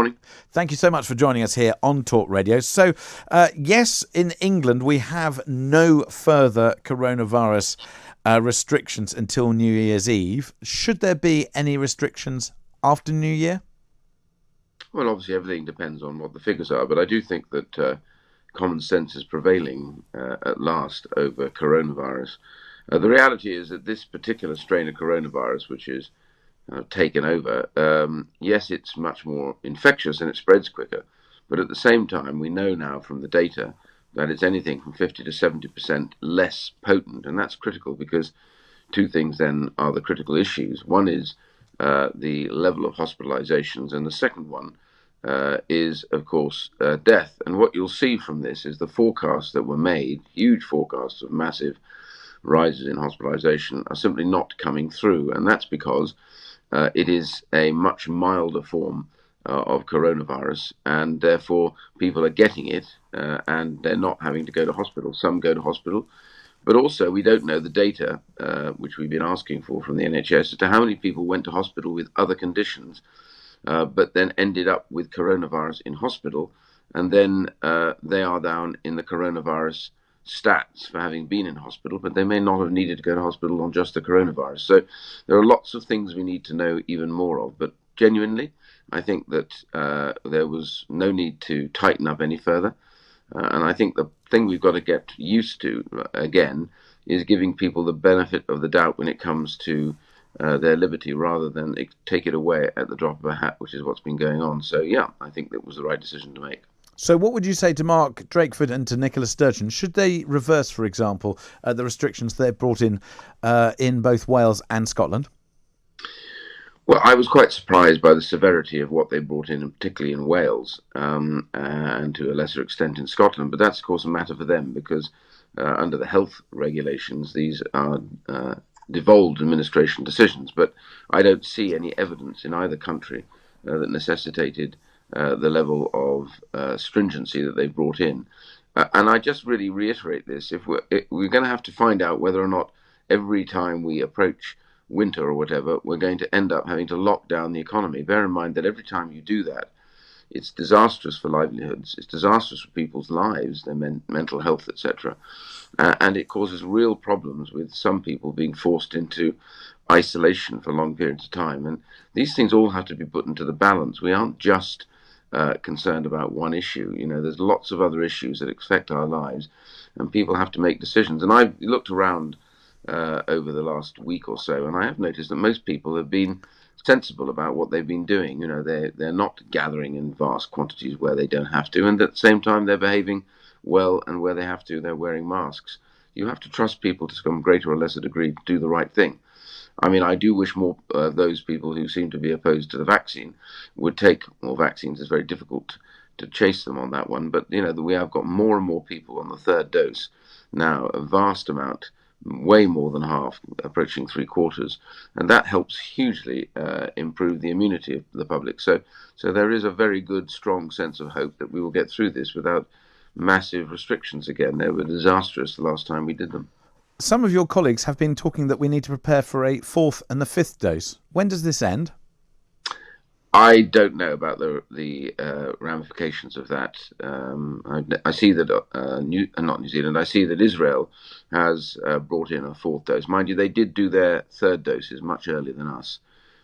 morning. Thank you so much for joining us here on Talk Radio. So, yes, in England, we have no further coronavirus restrictions until New Year's Eve. Should there be any restrictions after New Year? Well, obviously, everything depends on what the figures are, but I do think that common sense is prevailing at last over coronavirus. The reality is that this particular strain of coronavirus, which is taken over, yes, it's much more infectious and it spreads quicker. But at the same time, we know now from the data that it's anything from 50 to 70% less potent. And that's critical because two things then are the critical issues. One is the level of hospitalizations, and the second one is, of course, death. And what you'll see from this is the forecasts that were made, huge forecasts of massive rises in hospitalization, are simply not coming through. And that's because it is a much milder form of coronavirus, and therefore people are getting it and they're not having to go to hospital. Some go to hospital, but also we don't know the data, which we've been asking for from the NHS, as to how many people went to hospital with other conditions, but then ended up with coronavirus in hospital, and then they are down in the coronavirus stats for having been in hospital, but they may not have needed to go to hospital on just the coronavirus. So there are lots of things we need to know even more of, but genuinely, I think that there was no need to tighten up any further. And I think the thing we've got to get used to, again, is giving people the benefit of the doubt when it comes to their liberty, rather than take it away at the drop of a hat, which is what's been going on. So, yeah, I think that was the right decision to make. So what would you say to Mark Drakeford and to Nicola Sturgeon? Should they reverse, for example, the restrictions they've brought in both Wales and Scotland? Well, I was quite surprised by the severity of what they brought in, particularly in Wales, and to a lesser extent in Scotland. But that's, of course, a matter for them because under the health regulations, these are devolved administration decisions. But I don't see any evidence in either country that necessitated the level of stringency that they brought in. And I just really reiterate this. If we're going to have to find out whether or not every time we approach winter or whatever, we're going to end up having to lock down the economy. Bear in mind that every time you do that, it's disastrous for livelihoods, it's disastrous for people's lives, their mental health, etc. And it causes real problems with some people being forced into isolation for long periods of time. And these things all have to be put into the balance. We aren't just concerned about one issue. You know, there's lots of other issues that affect our lives, and people have to make decisions. And I've looked around over the last week or so, and I have noticed that most people have been sensible about what they've been doing. You know, they're not gathering in vast quantities where they don't have to, and at the same time they're behaving well, and where they have to, they're wearing masks. You have to trust people to some greater or lesser degree to do the right thing. I mean, I do wish more those people who seem to be opposed to the vaccine would take more vaccines. It's very difficult to chase them on that one, but you know, we have got more and more people on the third dose now, a vast amount, way more than half, approaching 3/4, and that helps hugely improve the immunity of the public. So there is a very good, strong sense of hope that we will get through this without massive restrictions again. They were disastrous the last time we did them. Some of your colleagues have been talking that we need to prepare for a fourth and the fifth dose. When does this end? I don't know about the ramifications of that. I see that not New Zealand. I see that Israel has brought in a fourth dose. Mind you, they did do their third doses much earlier than us.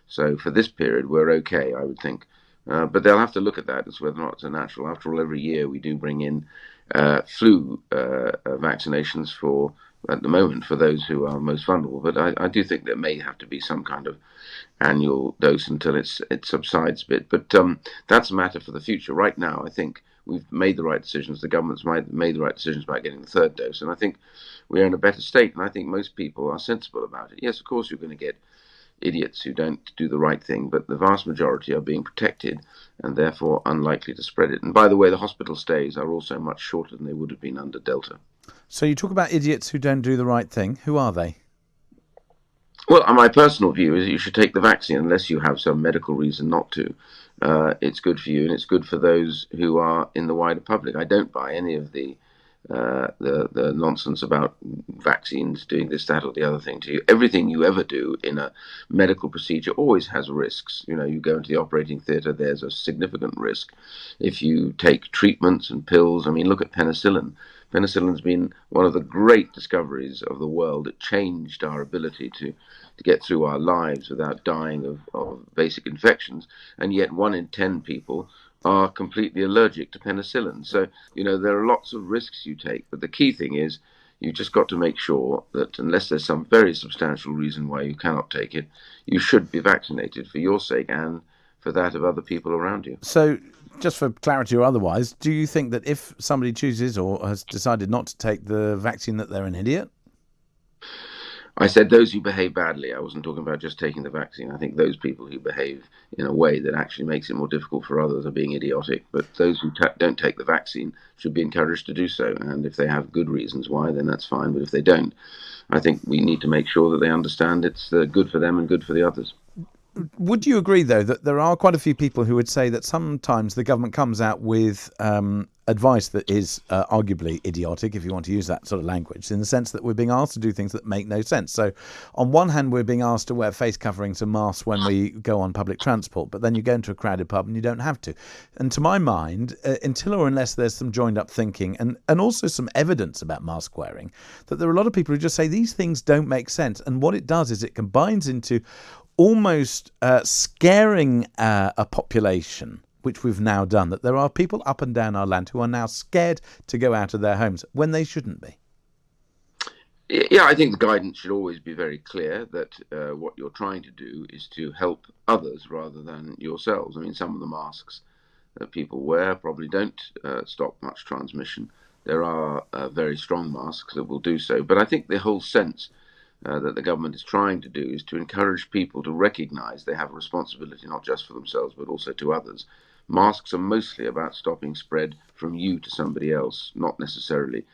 So for this period, we're okay, I would think. But they'll have to look at that as whether or not it's a natural. After all, every year we do bring in flu vaccinations for, at the moment, for those who are most vulnerable. But I do think there may have to be some kind of annual dose until it subsides a bit. But that's a matter for the future. Right now, I think we've made the right decisions. The government's made the right decisions about getting the third dose. And I think we're in a better state. And I think most people are sensible about it. Yes, of course, you're going to get idiots who don't do the right thing, but the vast majority are being protected and therefore unlikely to spread it. And by the way, the hospital stays are also much shorter than they would have been under Delta. So you talk about idiots who don't do the right thing. Who are they? Well, my personal view is you should take the vaccine unless you have some medical reason not to. It's good for you and it's good for those who are in the wider public. I don't buy any of the the nonsense about vaccines doing this, that, or the other thing to you. Everything you ever do in a medical procedure always has risks. You know, you go into the operating theatre, there's a significant risk. If you take treatments and pills, I mean, look at penicillin. Penicillin's been one of the great discoveries of the world. It changed our ability to get through our lives without dying of basic infections. And yet 1 in 10 people are completely allergic to penicillin. So, you know, there are lots of risks you take. But the key thing is you've just got to make sure that unless there's some very substantial reason why you cannot take it, you should be vaccinated for your sake and for that of other people around you. So, just for clarity or otherwise, do you think that if somebody chooses or has decided not to take the vaccine that they're an idiot? I said those who behave badly. I wasn't talking about just taking the vaccine. I think those people who behave in a way that actually makes it more difficult for others are being idiotic. But those who don't take the vaccine should be encouraged to do so. And if they have good reasons why, then that's fine. But if they don't, I think we need to make sure that they understand it's good for them and good for the others. Would you agree, though, that there are quite a few people who would say that sometimes the government comes out with advice that is arguably idiotic, if you want to use that sort of language, in the sense that we're being asked to do things that make no sense? So on one hand, we're being asked to wear face coverings and masks when we go on public transport, but then you go into a crowded pub and you don't have to. And to my mind, until or unless there's some joined up thinking and also some evidence about mask wearing, that there are a lot of people who just say these things don't make sense. And what it does is it combines into almost scaring a population, which we've now done, that there are people up and down our land who are now scared to go out of their homes when they shouldn't be. Yeah, I think the guidance should always be very clear that what you're trying to do is to help others rather than yourselves. I mean, some of the masks that people wear probably don't stop much transmission. There are very strong masks that will do so. But I think the whole sense that the government is trying to do is to encourage people to recognize they have a responsibility not just for themselves but also to others. Masks are mostly about stopping spread from you to somebody else, not necessarily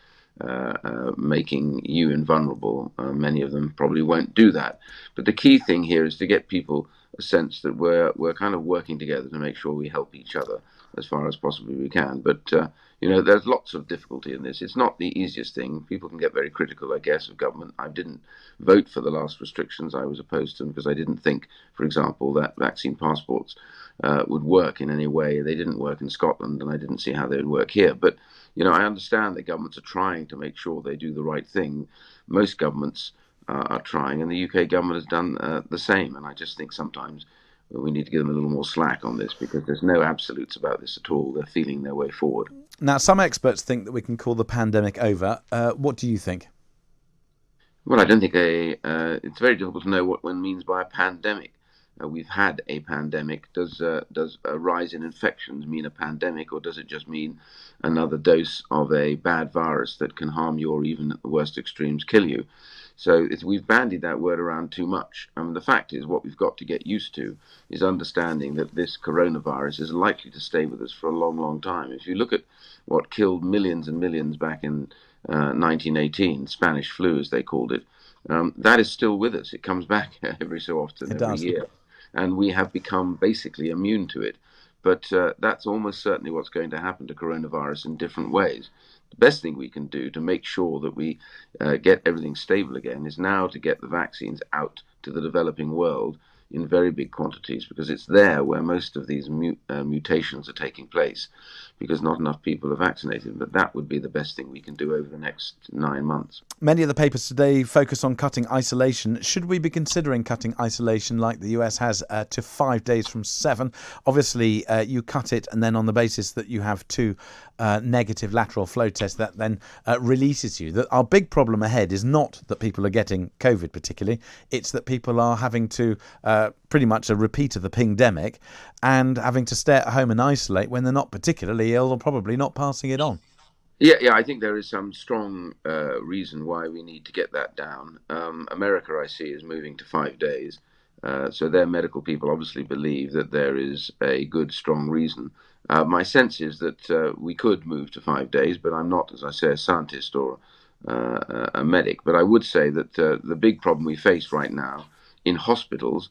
making you invulnerable. Many of them probably won't do that. But the key thing here is to get people a sense that we're kind of working together to make sure we help each other as far as possibly we can. But you know, there's lots of difficulty in this. It's not the easiest thing. People can get very critical, I guess, of government. I didn't vote for the last restrictions. I was opposed to them because I didn't think, for example, that vaccine passports would work in any way. They didn't work in Scotland, and I didn't see how they would work here. But you know, I understand that governments are trying to make sure they do the right thing. Most governments are trying, and the UK government has done the same. And I just think sometimes we need to give them a little more slack on this because there's no absolutes about this at all. They're feeling their way forward. Now, some experts think that we can call the pandemic over. What do you think? Well, I don't think it's very difficult to know what one means by a pandemic. We've had a pandemic. Does a rise in infections mean a pandemic, or does it just mean another dose of a bad virus that can harm you or even at the worst extremes kill you? So we've bandied that word around too much. I mean, the fact is what we've got to get used to is understanding that this coronavirus is likely to stay with us for a long, long time. If you look at what killed millions and millions back in 1918, Spanish flu, as they called it, that is still with us. It comes back every so often, every year. And we have become basically immune to it. But that's almost certainly what's going to happen to coronavirus in different ways. The best thing we can do to make sure that we get everything stable again is now to get the vaccines out to the developing world in very big quantities, because it's there where most of these mutations are taking place, because not enough people are vaccinated. But that would be the best thing we can do over the next 9 months. Many of the papers today focus on cutting isolation. Should we be considering cutting isolation like the US has to 5 days from 7? Obviously, you cut it, and then on the basis that you have 2 negative lateral flow tests, that then releases you. Our big problem ahead is not that people are getting COVID particularly. It's that people are having to pretty much a repeat of the pingdemic and having to stay at home and isolate when they're not particularly ill or probably not passing it on. Yeah, I think there is some strong reason why we need to get that down. America, I see, is moving to 5 days. So their medical people obviously believe that there is a good, strong reason. My sense is that we could move to 5 days, but I'm not, as I say, a scientist or a medic. But I would say that the big problem we face right now in hospitals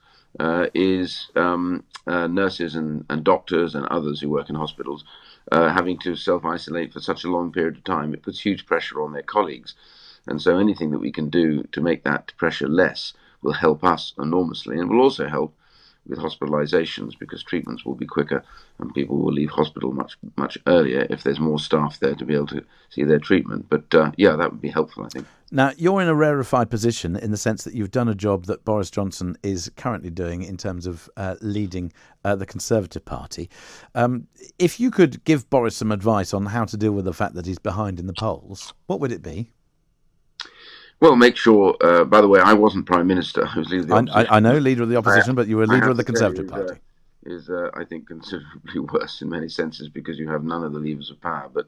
is nurses and doctors and others who work in hospitals having to self-isolate for such a long period of time. It puts huge pressure on their colleagues. And so anything that we can do to make that pressure less will help us enormously, and will also help with hospitalizations, because treatments will be quicker and people will leave hospital much earlier if there's more staff there to be able to see their treatment. But yeah, that would be helpful, I think. Now, you're in a rarefied position in the sense that you've done a job that Boris Johnson is currently doing in terms of leading the Conservative Party. If you could give Boris some advice on how to deal with the fact that he's behind in the polls, what would it be? Well, make sure, by the way, I wasn't Prime Minister. I was Leader of the Opposition. I know, Leader of the Opposition, but you were Leader of the Conservative Party. Is I think, considerably worse in many senses, because you have none of the levers of power, but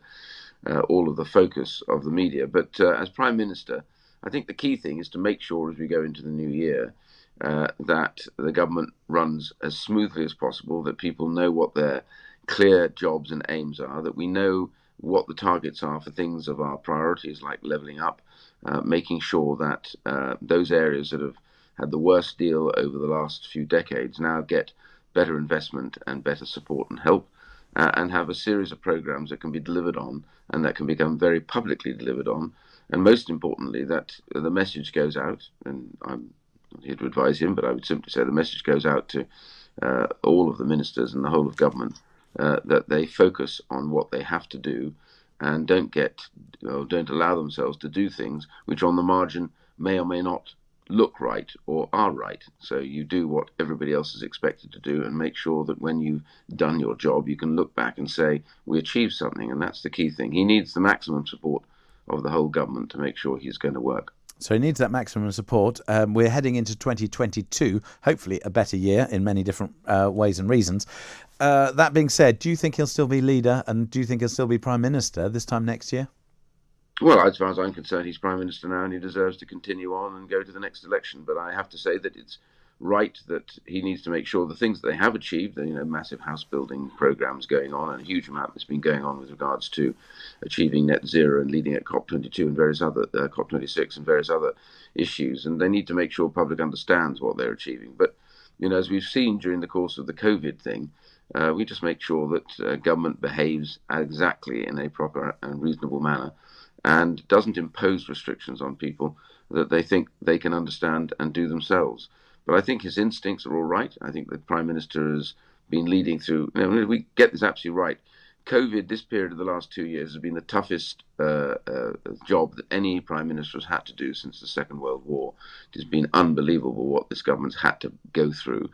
all of the focus of the media. But as Prime Minister, I think the key thing is to make sure as we go into the new year that the government runs as smoothly as possible, that people know what their clear jobs and aims are, that we know what the targets are for things of our priorities like levelling up, making sure that those areas that have had the worst deal over the last few decades now get better investment and better support and help, and have a series of programs that can be delivered on and that can become very publicly delivered on. And most importantly, that the message goes out, and I'm not here to advise him, but I would simply say the message goes out to all of the ministers and the whole of government, that they focus on what they have to do and don't allow themselves to do things which on the margin may or may not look right or are right. So you do what everybody else is expected to do, and make sure that when you've done your job, you can look back and say, we achieved something. And that's the key thing. He needs the maximum support of the whole government to make sure he's going to work. So he needs that maximum support. We're heading into 2022, hopefully a better year in many different ways and reasons. That being said, do you think he'll still be leader, and do you think he'll still be Prime Minister this time next year? Well, as far as I'm concerned, he's Prime Minister now, and he deserves to continue on and go to the next election. But I have to say that it's right that he needs to make sure the things that they have achieved, massive house building programs going on, and a huge amount that's been going on with regards to achieving net zero and leading at COP22 and various other COP26 and various other issues. And they need to make sure public understands what they're achieving. But as we've seen during the course of the COVID thing, we just make sure that government behaves exactly in a proper and reasonable manner, and doesn't impose restrictions on people that they think they can understand and do themselves. But I think his instincts are all right. I think the Prime Minister has been leading through, we get this absolutely right. COVID, this period of the last 2 years, has been the toughest job that any Prime Minister has had to do since the Second World War. It has been unbelievable what this government's had to go through.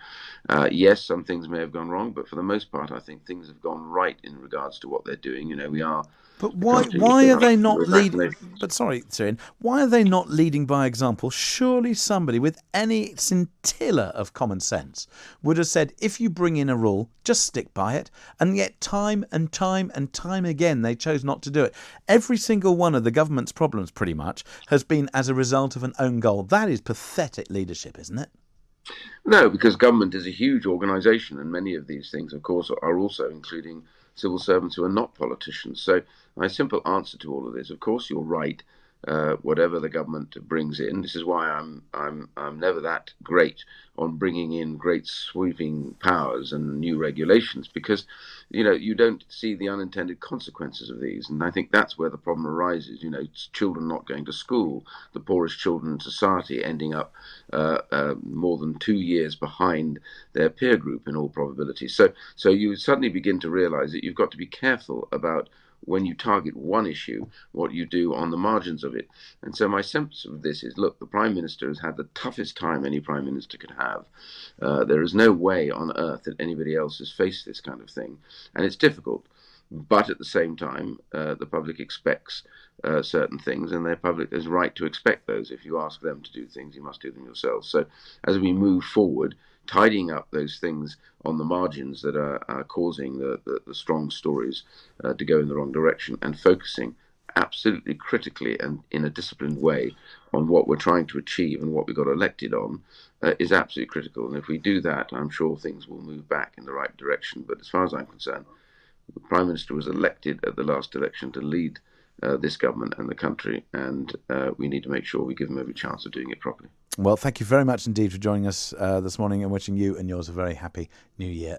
Yes, some things may have gone wrong, but for the most part, I think things have gone right in regards to what they're doing. We are. But why are they not leading? But sorry, Cyril, why are they not leading by example? Surely somebody with any scintilla of common sense would have said, if you bring in a rule, just stick by it. And yet time and time and time again, they chose not to do it. Every single one of the government's problems, pretty much, has been as a result of an own goal. That is pathetic leadership, isn't it? No, because government is a huge organisation, and many of these things, of course, are also including civil servants who are not politicians. So my simple answer to all of this, of course, you're right. Whatever the government brings in, this is why I'm never that great on bringing in great sweeping powers and new regulations, because you don't see the unintended consequences of these, and I think that's where the problem arises. Children not going to school, the poorest children in society ending up more than 2 years behind their peer group in all probability. So you suddenly begin to realise that you've got to be careful about, when you target one issue, what you do on the margins of it. And so my sense of this is, look, the Prime Minister has had the toughest time any Prime Minister could have. There is no way on earth that anybody else has faced this kind of thing. And it's difficult. But at the same time, the public expects certain things, and the public is right to expect those. If you ask them to do things, you must do them yourselves. So as we move forward, tidying up those things on the margins that are causing the strong stories to go in the wrong direction, and focusing absolutely critically and in a disciplined way on what we're trying to achieve and what we got elected on, is absolutely critical. And if we do that, I'm sure things will move back in the right direction. But as far as I'm concerned, the Prime Minister was elected at the last election to lead this government and the country, and we need to make sure we give them every chance of doing it properly. Well, thank you very much indeed for joining us this morning, and wishing you and yours a very happy New Year.